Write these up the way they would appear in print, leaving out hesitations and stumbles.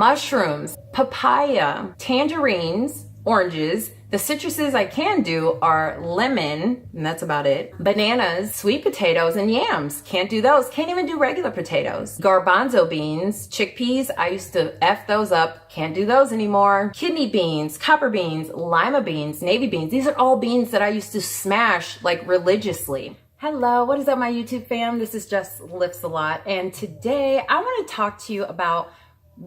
mushrooms, papaya, tangerines, oranges. The citruses I can do are lemon, and that's about it. Bananas, sweet potatoes, and yams. Can't do those. Can't even do regular potatoes. Garbanzo beans, chickpeas, I used to F those up. Can't do those anymore. Kidney beans, copper beans, lima beans, navy beans. These are all beans that I used to smash like religiously. Hello, what is up my YouTube fam? This is Jess Lifts a Lot, and today I want to talk to you about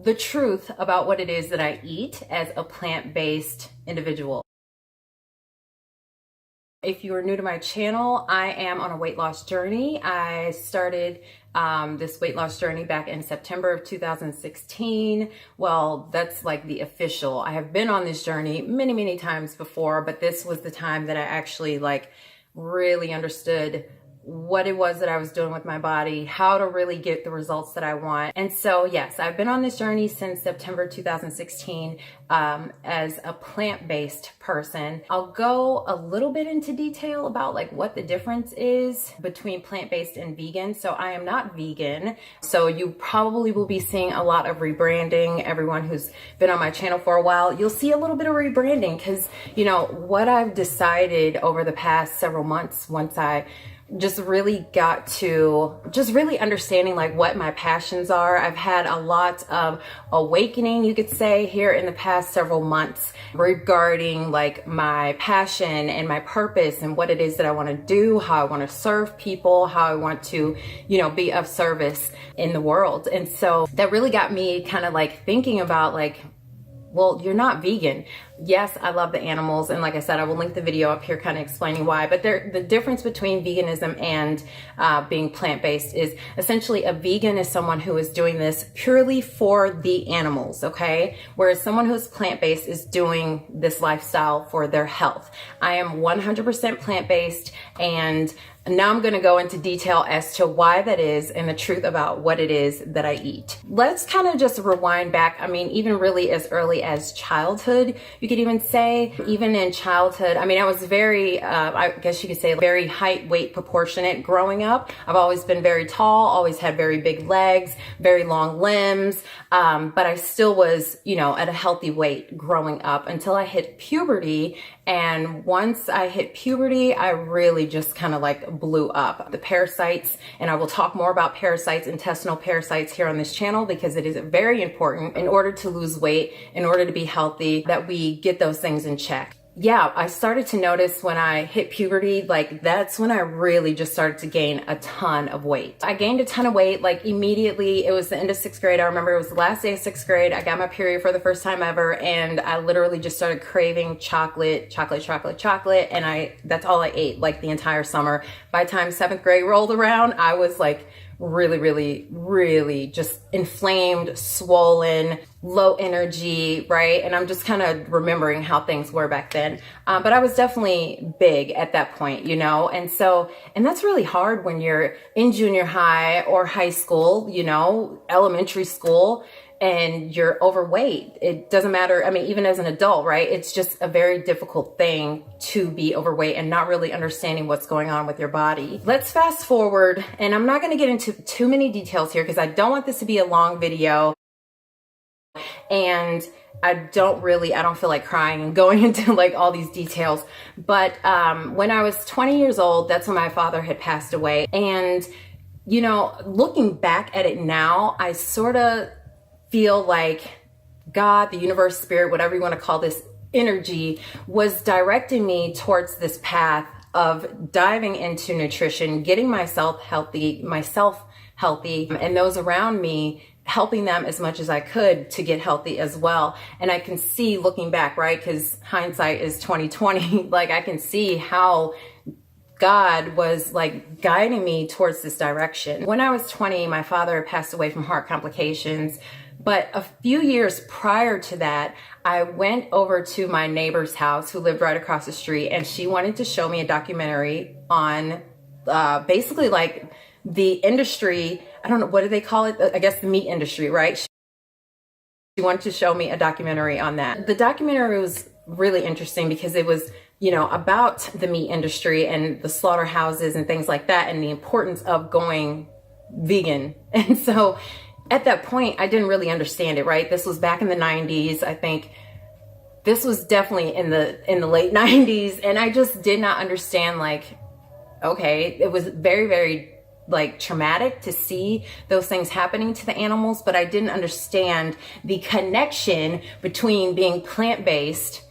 the truth about what it is that I eat as a plant-based individual. If you are new to my channel, I am on a weight loss journey. I started this weight loss journey back in September of 2016. Well, that's like the official. I have been on this journey many times before, but this was the time that I actually like really understood what it was that I was doing with my body, how to really get the results that I want. And so, yes, I've been on this journey since September 2016 as a plant-based person. I'll go a little bit into detail about like what the difference is between plant-based and vegan. So I am not vegan. So you probably will be seeing a lot of rebranding. Everyone who's been on my channel for a while, you'll see a little bit of rebranding because, you know, what I've decided over the past several months, once I just really got to just really understanding like what my passions are. I've had a lot of awakening, you could say, here in the past several months regarding like my passion and my purpose and what it is that I want to do, how I want to serve people, how I want to, you know, be of service in the world. And so that really got me kind of like thinking about like, well, you're not vegan. Yes, I love the animals. And like I said, I will link the video up here kind of explaining why. But the difference between veganism and being plant-based is essentially a vegan is someone who is doing this purely for the animals, okay? Whereas someone who's plant-based is doing this lifestyle for their health. I am 100% plant-based, and now I'm going to go into detail as to why that is and the truth about what it is that I eat. Let's kind of just rewind back. I mean, even really as early as childhood, you could even say, even in childhood, I mean, I was very, I guess you could say very height, weight proportionate growing up. I've always been very tall, always had very big legs, very long limbs. But I still was, you know, at a healthy weight growing up until I hit puberty. And once I hit puberty, I really just kind of like blew up. The parasites, and I will talk more about parasites, intestinal parasites here on this channel because it is very important in order to lose weight, in order to be healthy, that we get those things in check. Yeah, I started to notice when I hit puberty, like that's when I really just started to gain a ton of weight. I gained a ton of weight like immediately. It was the end of 6th grade. I remember it was the last day of 6th grade. I got my period for the first time ever, and I literally just started craving chocolate. And that's all I ate like the entire summer. By the time 7th grade rolled around, I was like really just inflamed, swollen, low energy, right? And I'm just kind of remembering how things were back then. But I was definitely big at that point, you know? And that's really hard when you're in junior high or high school, you know, elementary school, and you're overweight. It doesn't matter. I mean, even as an adult, right? It's just a very difficult thing to be overweight and not really understanding what's going on with your body. Let's fast forward, and I'm not going to get into too many details here because I don't want this to be a long video. And I don't feel like crying and going into like all these details. But when I was 20 years old, that's when my father had passed away. And, you know, looking back at it now, I sort of feel like God, the universe, spirit, whatever you want to call this energy, was directing me towards this path of diving into nutrition, getting myself healthy, and those around me, helping them as much as I could to get healthy as well. And I can see looking back, right? Because hindsight is 2020. Like I can see how God was like guiding me towards this direction. When I was 20, my father passed away from heart complications. But a few years prior to that, I went over to my neighbor's house who lived right across the street, and she wanted to show me a documentary on basically like the industry. I don't know, what do they call it? I guess the meat industry, right? She wanted to show me a documentary on that. The documentary was really interesting because it was, you know, about the meat industry and the slaughterhouses and things like that, and the importance of going vegan. And so at that point, I didn't really understand it, right? This was back in the 90s. I think this was definitely in the late 90s. And I just did not understand, like, okay, it was very, very like traumatic to see those things happening to the animals, but I didn't understand the connection between being plant-based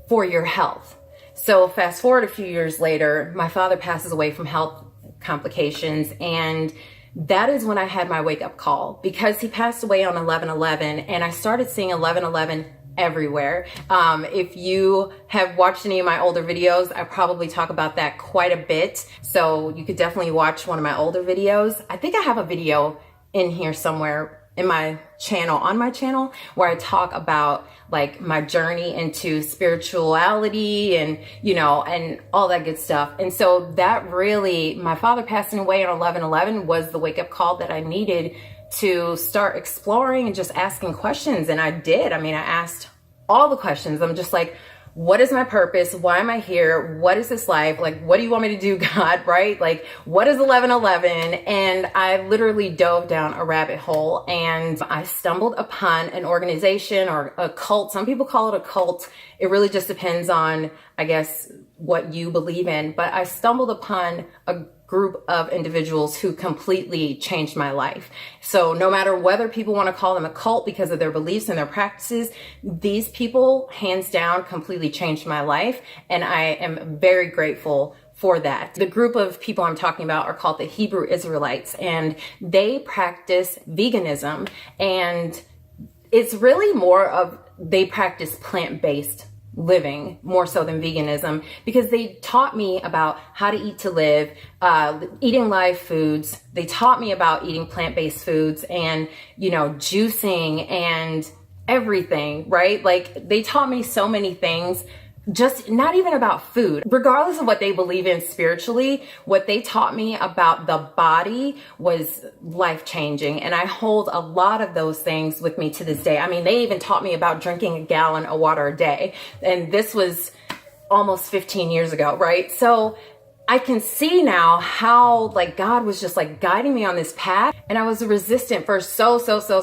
for your health. So fast forward a few years later, my father passes away from health complications, and that is when I had my wake-up call, because he passed away on 11/11, and I started seeing 11/11 everywhere. If you have watched any of my older videos, I probably talk about that quite a bit. So you could definitely watch one of my older videos. I think I have a video in here somewhere in my channel, on my channel, where I talk about like my journey into spirituality and, you know, and all that good stuff. And so that really, my father passing away on 11/11 was the wake-up call that I needed to start exploring and just asking questions. And I did. I mean, I asked all the questions. I'm just like, what is my purpose? Why am I here? What is this life? Like, what do you want me to do, God? Right? Like, what is 11/11? And I literally dove down a rabbit hole, and I stumbled upon an organization or a cult. Some people call it a cult. It really just depends on, I guess, what you believe in. But I stumbled upon a group of individuals who completely changed my life. So no matter whether people want to call them a cult because of their beliefs and their practices, these people hands down completely changed my life. And I am very grateful for that. The group of people I'm talking about are called the Hebrew Israelites, and they practice veganism. And it's really more of, they practice plant-based living more so than veganism, because they taught me about how to eat to live, eating live foods. They taught me about eating plant-based foods and, you know, juicing and everything, right? Like, they taught me so many things, just not even about food. Regardless of what they believe in spiritually, what they taught me about the body was life-changing. And I hold a lot of those things with me to this day. I mean, they even taught me about drinking a gallon of water a day. And this was almost 15 years ago, right? So I can see now how like God was just like guiding me on this path. And I was resistant for so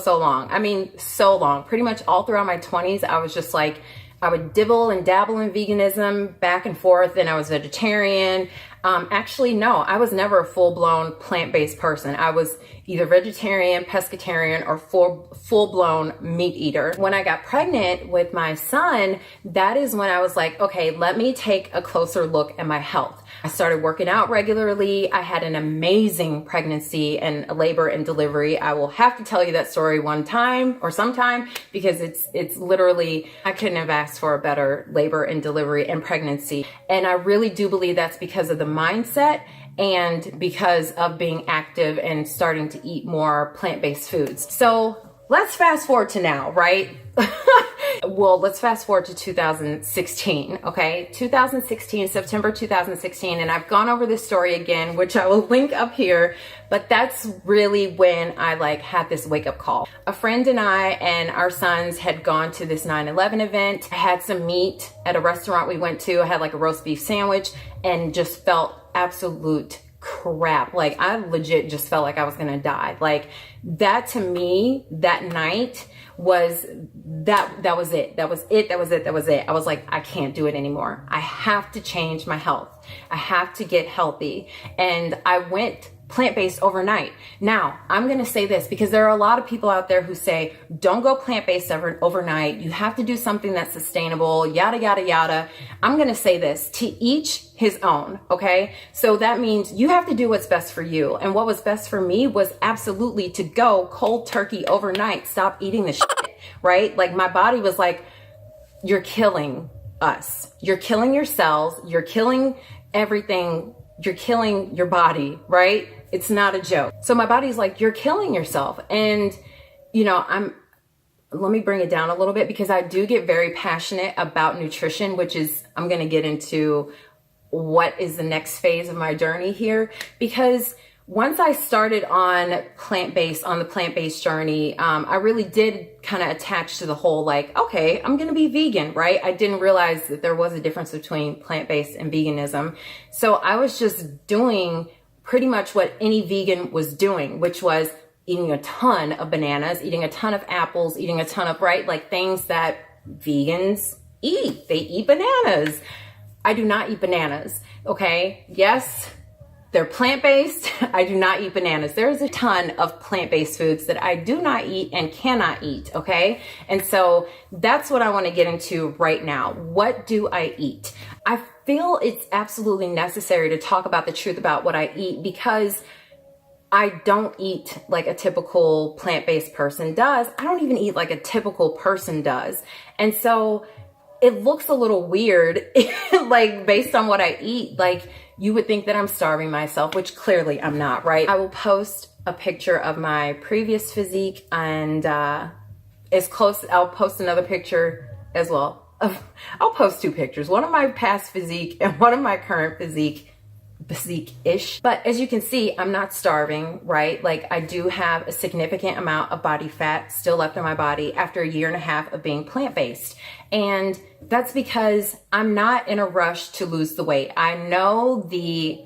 long. I mean, so long. Pretty much all throughout my 20s, I was just like, I would dibble and dabble in veganism back and forth, and I was vegetarian. Actually, no, I was never a full-blown plant-based person. I was either vegetarian, pescatarian, or full-blown meat eater. When I got pregnant with my son, that is when I was like, okay, let me take a closer look at my health. I started working out regularly. I had an amazing pregnancy and labor and delivery. I will have to tell you that story one time or sometime, because it's literally, I couldn't have asked for a better labor and delivery and pregnancy. And I really do believe that's because of the mindset and because of being active and starting to eat more plant-based foods. So let's fast forward to now, right? Well, let's fast forward to 2016, okay? 2016, September 2016, and I've gone over this story again, which I will link up here, but that's really when I like had this wake-up call. A friend and I and our sons had gone to this 9/11 event. I had some meat at a restaurant we went to. I had like a roast beef sandwich and just felt absolute crap. Like, I legit just felt like I was gonna die. Like, that to me, that night was that was it. That was it. I was like, I can't do it anymore. I have to change my health. I have to get healthy. And I went plant-based overnight. Now, I'm going to say this because there are a lot of people out there who say, don't go plant-based overnight. You have to do something that's sustainable, yada, yada, yada. I'm going to say this, to each his own. Okay. So that means you have to do what's best for you. And what was best for me was absolutely to go cold turkey overnight. Stop eating the shit, right? Like, my body was like, you're killing us. You're killing your cells. You're killing everything. You're killing your body, right? It's not a joke. So my body's like, you're killing yourself. And, you know, let me bring it down a little bit, because I do get very passionate about nutrition, which is, I'm going to get into what is the next phase of my journey here. Because once I started on the plant-based journey, I really did kind of attach to the whole, like, okay, I'm going to be vegan, right? I didn't realize that there was a difference between plant-based and veganism. So I was just doing pretty much what any vegan was doing, which was eating a ton of bananas, eating a ton of apples, eating a ton of, right, like things that vegans eat. They eat bananas. I do not eat bananas, okay? Yes, they're plant-based. I do not eat bananas. There's a ton of plant-based foods that I do not eat and cannot eat, okay? And so that's what I want to get into right now. What do I eat? I feel it's absolutely necessary to talk about the truth about what I eat because I don't eat like a typical plant-based person does. I don't even eat like a typical person does. And so it looks a little weird, like based on what I eat, like you would think that I'm starving myself, which clearly I'm not, right? I will post a picture of my previous physique and I'll post another picture as well. I'll post two pictures, one of my past physique and one of my current physique-ish. But as you can see, I'm not starving, right? Like I do have a significant amount of body fat still left in my body after a year and a half of being plant-based. And that's because I'm not in a rush to lose the weight. I know the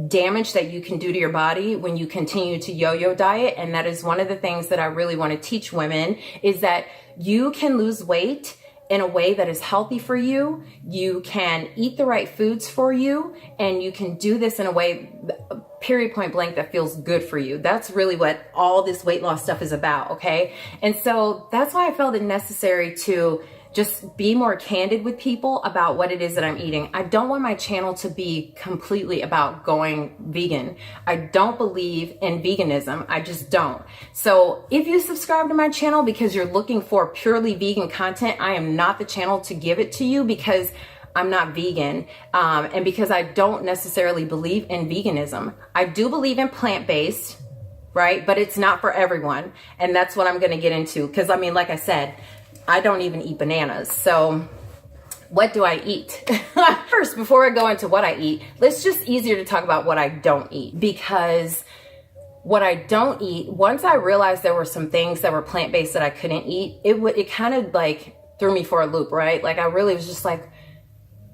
damage that you can do to your body when you continue to yo-yo diet. And that is one of the things that I really want to teach women is that you can lose weight in a way that is healthy for you. You can eat the right foods for you, and you can do this in a way, period, point blank, that feels good for you. That's really what all this weight loss stuff is about, okay? And so that's why I felt it necessary to just be more candid with people about what it is that I'm eating. I don't want my channel to be completely about going vegan. I don't believe in veganism. I just don't. So if you subscribe to my channel because you're looking for purely vegan content, I am not the channel to give it to you because I'm not vegan, and because I don't necessarily believe in veganism. I do believe in plant-based, right? But it's not for everyone. And that's what I'm going to get into. Because I mean, like I said, I don't even eat bananas. So what do I eat? First, before I go into what I eat, it's just easier to talk about what I don't eat, because what I don't eat, once I realized there were some things that were plant-based that I couldn't eat, it kind of like threw me for a loop, right? Like I really was just like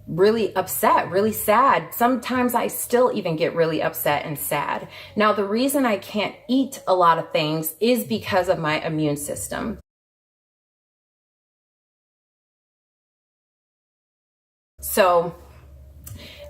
really upset, really sad. Sometimes I still even get really upset and sad. Now, the reason I can't eat a lot of things is because of my immune system. So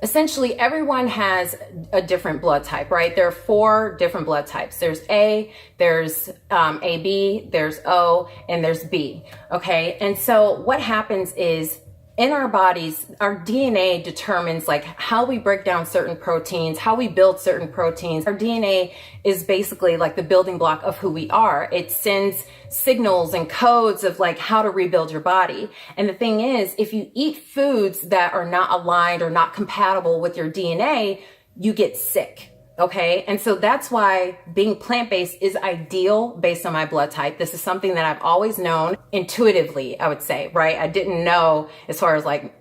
essentially everyone has a different blood type, right? There are 4 different blood types. There's A, there's AB, there's O, and there's B, okay? And so what happens is in our bodies, our DNA determines like how we break down certain proteins, how we build certain proteins. Our DNA is basically like the building block of who we are. It sends signals and codes of like how to rebuild your body. And the thing is, if you eat foods that are not aligned or not compatible with your DNA, you get sick. Okay. And so that's why being plant-based is ideal based on my blood type. This is something that I've always known intuitively, I would say, right? I didn't know as far as like,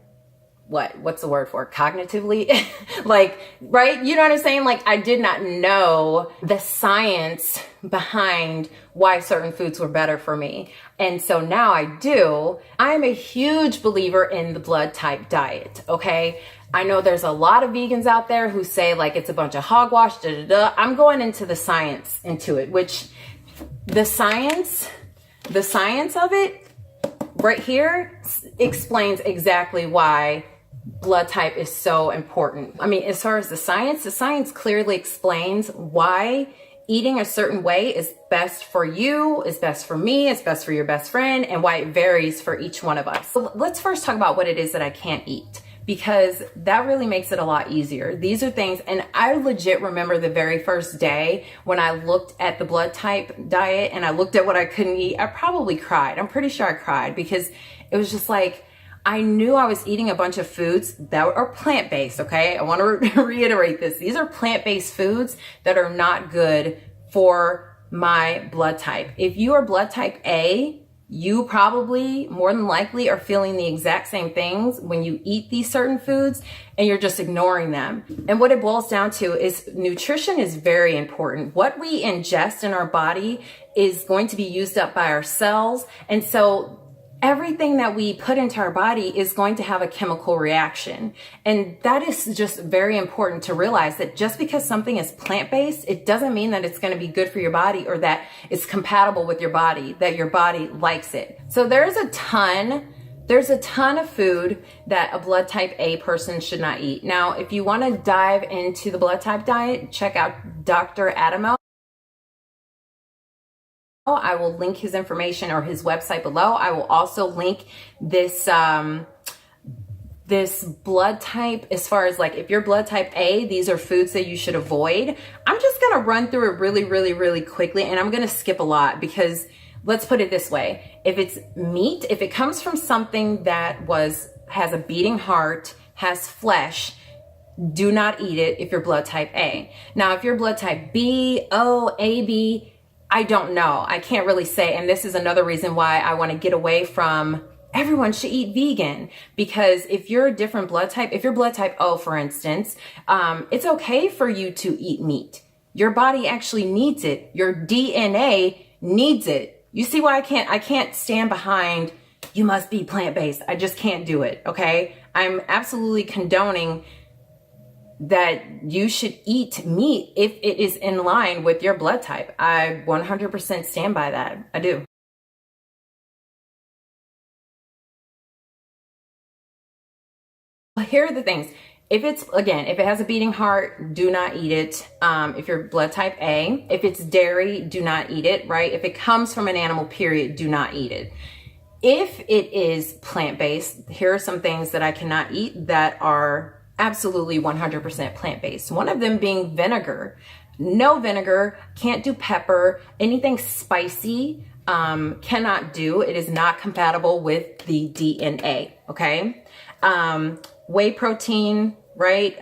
what's the word for it? Cognitively? Like, right? You know what I'm saying? Like, I did not know the science behind why certain foods were better for me. And so now I do. I'm a huge believer in the blood type diet. Okay. I know there's a lot of vegans out there who say like it's a bunch of hogwash, da, da, da. I'm going into the science into it, which the science of it right here explains exactly why blood type is so important. I mean, as far as the science clearly explains why eating a certain way is best for you, is best for me, is best for your best friend, and why it varies for each one of us. So let's first talk about what it is that I can't eat, because that really makes it a lot easier. These are things, and I legit remember the very first day when I looked at the blood type diet and I looked at what I couldn't eat, I probably cried. I'm pretty sure I cried because it was just like, I knew I was eating a bunch of foods that are plant-based, okay? I want to reiterate this. These are plant-based foods that are not good for my blood type. If you are blood type A, you probably more than likely are feeling the exact same things when you eat these certain foods and you're just ignoring them. And what it boils down to is nutrition is very important. What we ingest in our body is going to be used up by our cells. And so everything that we put into our body is going to have a chemical reaction. And that is just very important to realize, that just because something is plant-based, it doesn't mean that it's going to be good for your body or that it's compatible with your body, that your body likes it. So there's a ton of food that a blood type A person should not eat. Now, if you want to dive into the blood type diet, check out Dr. Adamo. I will link his information or his website below. I will also link this this blood type, as far as like if you're blood type A, these are foods that you should avoid. I'm just gonna run through it really quickly, and I'm gonna skip a lot because let's put it this way. If it's meat, if it comes from something that has a beating heart, has flesh, do not eat it if you're blood type A. Now, if you're blood type B, O, AB, I don't know. I can't really say. And this is another reason why I want to get away from everyone should eat vegan, because if you're a different blood type, if you're blood type O, for instance, it's okay for you to eat meat. Your body actually needs it. Your DNA needs it. You see why I can't stand behind, you must be plant-based. I just can't do it. Okay. I'm absolutely condoning that you should eat meat if it is in line with your blood type. I 100% stand by that. I do. Here are the things. If it has a beating heart, do not eat it. If you're blood type A, if it's dairy, do not eat it, right? If it comes from an animal, period, do not eat it. If it is plant-based, here are some things that I cannot eat that are absolutely 100% plant-based. One of them being vinegar. No vinegar, can't do pepper, anything spicy, cannot do. It is not compatible with the DNA, okay? Whey protein, right?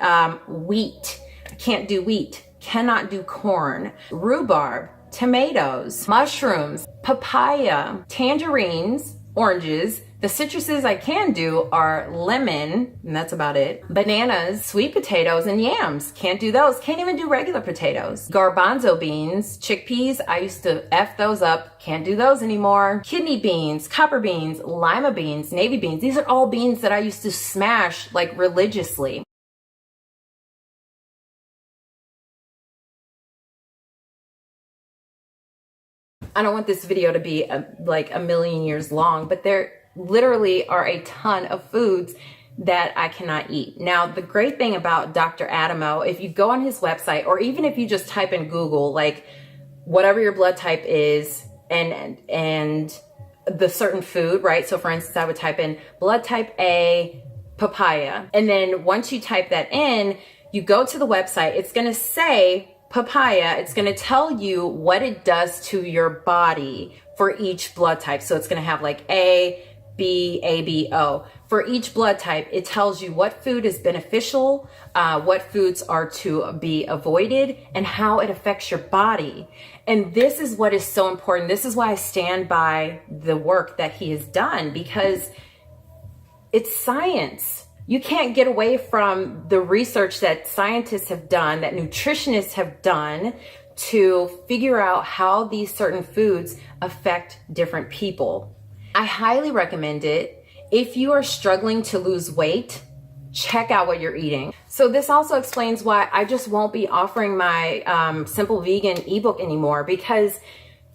Wheat, can't do wheat, cannot do corn. Rhubarb, tomatoes, mushrooms, papaya, tangerines, oranges. The citruses I can do are lemon, and that's about it. Bananas, sweet potatoes, and yams. Can't do those. Can't even do regular potatoes. Garbanzo beans, chickpeas, I used to F those up. Can't do those anymore. Kidney beans, copper beans, lima beans, navy beans. These are all beans that I used to smash like religiously. I don't want this video to be like a million years long, but there literally are a ton of foods that I cannot eat. Now, the great thing about Dr. Adamo, if you go on his website, or even if you just type in Google, like whatever your blood type is and the certain food, right? So for instance, I would type in blood type A, papaya. And then once you type that in, you go to the website, it's going to say papaya. It's going to tell you what it does to your body for each blood type. So it's going to have like A, B, A, B, O. For each blood type, it tells you what food is beneficial, what foods are to be avoided, and how it affects your body. And this is what is so important. This is why I stand by the work that he has done, because it's science. You can't get away from the research that scientists have done, that nutritionists have done to figure out how these certain foods affect different people. I highly recommend it. If you are struggling to lose weight, check out what you're eating. So this also explains why I just won't be offering my Simple Vegan ebook anymore, because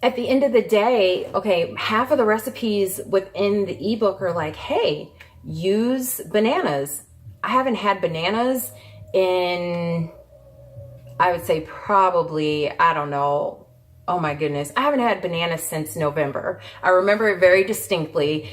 at the end of the day, okay, half of the recipes within the ebook are like, hey, use bananas. I haven't had bananas in, I would say probably, I don't know, oh my goodness, I haven't had bananas since November. I remember it very distinctly.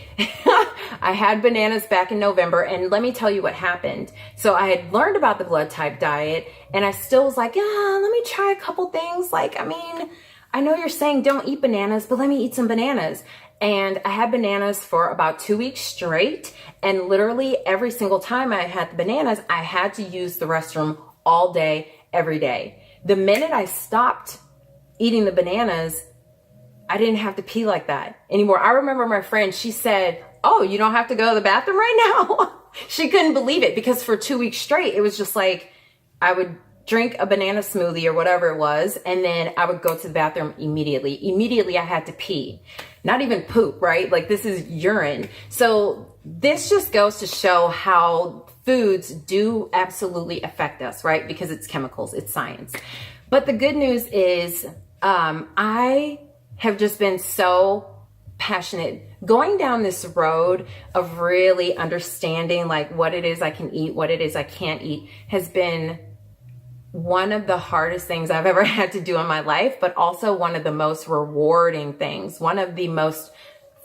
I had bananas back in November, and let me tell you what happened. So I had learned about the blood type diet, and I still was like, yeah, let me try a couple things. Like, I mean, I know you're saying don't eat bananas, but let me eat some bananas. And I had bananas for about 2 weeks straight, and literally every single time I had the bananas, I had to use the restroom all day, every day. The minute I stopped eating the bananas, I didn't have to pee like that anymore. I remember my friend, she said, oh, you don't have to go to the bathroom right now? She couldn't believe it, because for 2 weeks straight, it was just like, I would drink a banana smoothie or whatever it was, and then I would go to the bathroom immediately. Immediately I had to pee. Not even poop, right? Like this is urine. So this just goes to show how foods do absolutely affect us, right? Because it's chemicals, it's science. But the good news is I have just been so passionate going down this road of really understanding like what it is I can eat, what it is I can't eat has been one of the hardest things I've ever had to do in my life, but also one of the most rewarding things, one of the most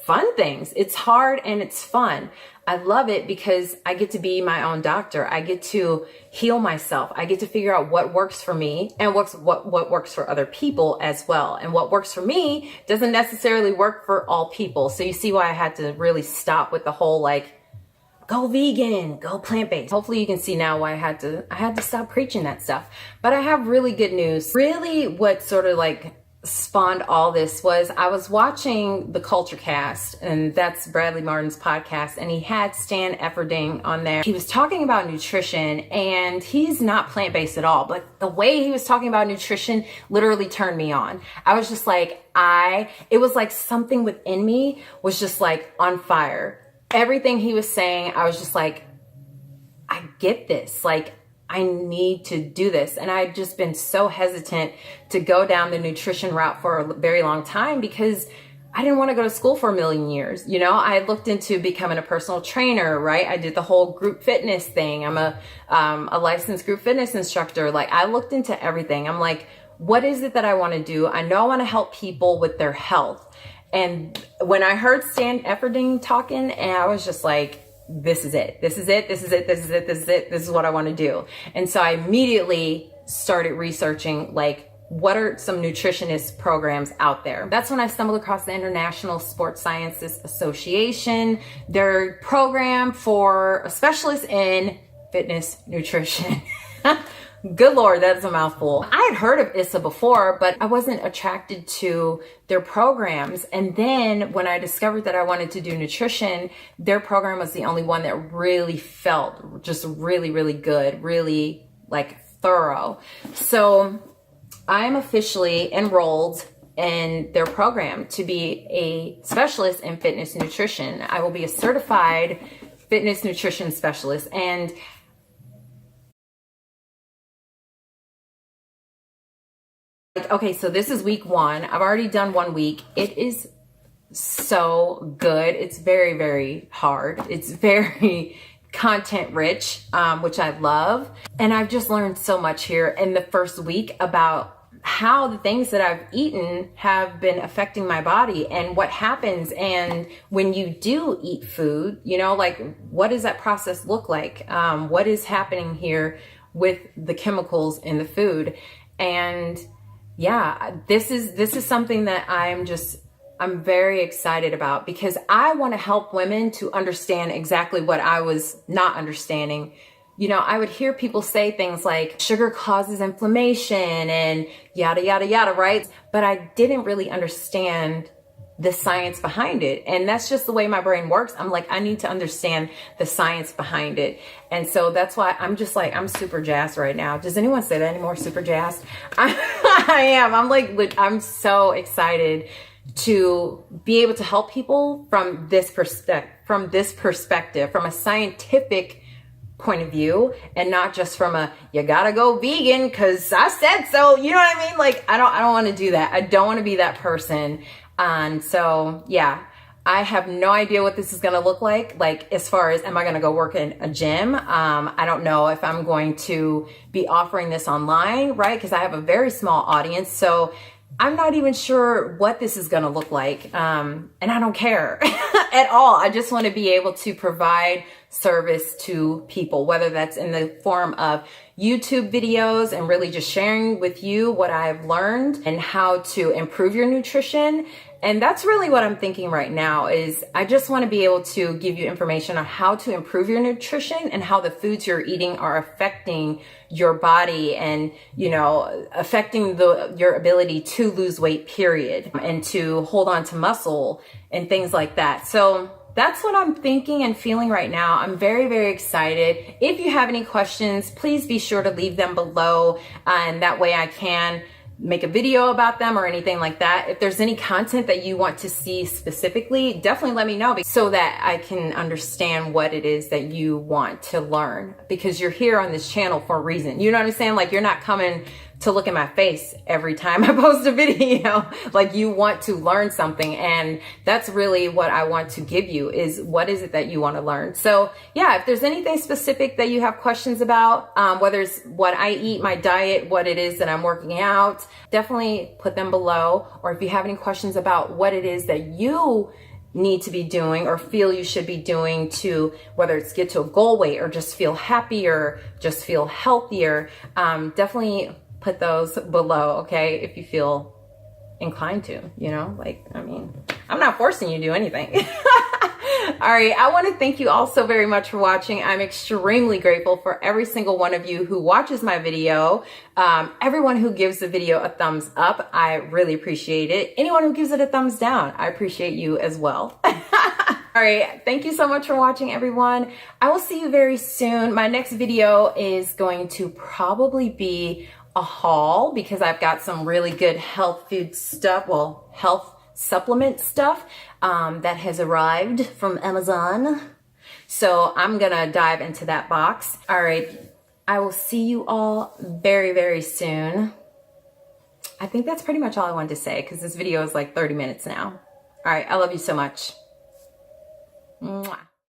fun things. It's hard and it's fun. I love it because I get to be my own doctor. I get to heal myself. I get to figure out what works for me and what works for other people as well. And what works for me doesn't necessarily work for all people. So you see why I had to really stop with the whole like, go vegan, go plant-based. Hopefully you can see now why I had to stop preaching that stuff. But I have really good news. Really what sort of like spawned all this was I was watching the Culture Cast, and that's Bradley Martin's podcast, and he had Stan Efferding on there. He was talking about nutrition, and he's not plant-based at all, but the way he was talking about nutrition literally turned me on. I was just like, it was like something within me was just like on fire. Everything he was saying, I was just like, I get this. Like, I need to do this. And I'd just been so hesitant to go down the nutrition route for a very long time because I didn't want to go to school for a million years. You know, I looked into becoming a personal trainer, right? I did the whole group fitness thing. I'm a licensed group fitness instructor. Like, I looked into everything. I'm like, what is it that I want to do? I know I want to help people with their health. And when I heard Stan Efferding talking, and I was just like, this is it. This is it. This is it. This is it. This is it. This is what I want to do. And so I immediately started researching, like, what are some nutritionist programs out there? That's when I stumbled across the International Sports Sciences Association, their program for a specialist in fitness nutrition. Good Lord, that's a mouthful. I had heard of ISSA before, but I wasn't attracted to their programs. And then when I discovered that I wanted to do nutrition, their program was the only one that really felt just really, really good, really like thorough. So I'm officially enrolled in their program to be a specialist in fitness nutrition. I will be a certified fitness nutrition specialist. And okay, so this is week 1. I've already done 1 week. It is so good. It's very, very hard. It's very content rich, which I love. And I've just learned so much here in the first week about how the things that I've eaten have been affecting my body and what happens. And when you do eat food, you know, like, what does that process look like? What is happening here with the chemicals in the food? And yeah, this is something that I'm very excited about because I want to help women to understand exactly what I was not understanding. You know, I would hear people say things like sugar causes inflammation and yada, yada, yada, right? But I didn't really understand the science behind it. And that's just the way my brain works. I'm like, I need to understand the science behind it. And so that's why I'm just like, I'm super jazzed right now. Does anyone say that anymore? Super jazzed? I am. I'm like, I'm so excited to be able to help people from this perspective, from a scientific point of view, and not just from a, you gotta go vegan because I said so. You know what I mean? Like, I don't want to do that. I don't want to be that person. And so, yeah, I have no idea what this is going to look like as far as, am I going to go work in a gym? I don't know if I'm going to be offering this online, right? Because I have a very small audience. So I'm not even sure what this is going to look like. And I don't care at all. I just want to be able to provide service to people, whether that's in the form of YouTube videos and really just sharing with you what I've learned and how to improve your nutrition. And that's really what I'm thinking right now is I just want to be able to give you information on how to improve your nutrition and how the foods you're eating are affecting your body and, you know, affecting your ability to lose weight, period, and to hold on to muscle and things like that. So that's what I'm thinking and feeling right now. I'm very, very excited. If you have any questions, please be sure to leave them below, and that way I can make a video about them or anything like that. If there's any content that you want to see specifically, definitely let me know so that I can understand what it is that you want to learn, because you're here on this channel for a reason. You know what I'm saying? Like, you're not coming to look at my face every time I post a video. Like, you want to learn something, and that's really what I want to give you, is what is it that you want to learn. So yeah, if there's anything specific that you have questions about, whether it's what I eat, my diet, what it is that I'm working out, definitely put them below. Or if you have any questions about what it is that you need to be doing or feel you should be doing to, whether it's get to a goal weight or just feel happier, just feel healthier, definitely put those below, okay? If you feel inclined to, you know, like, I mean, I'm not forcing you to do anything. All right, I want to thank you all so very much for watching. I'm extremely grateful for every single one of you who watches my video. Everyone who gives the video a thumbs up, I really appreciate it. Anyone who gives it a thumbs down, I appreciate you as well. All right, thank you so much for watching, everyone. I will see you very soon. My next video is going to probably be a haul, because I've got some really good health food stuff, well, health supplement stuff that has arrived from Amazon. So I'm gonna dive into that box. All right, I will see you all very, very soon. I think that's pretty much all I wanted to say, because this video is like 30 minutes now. All right, I love you so much. Mwah.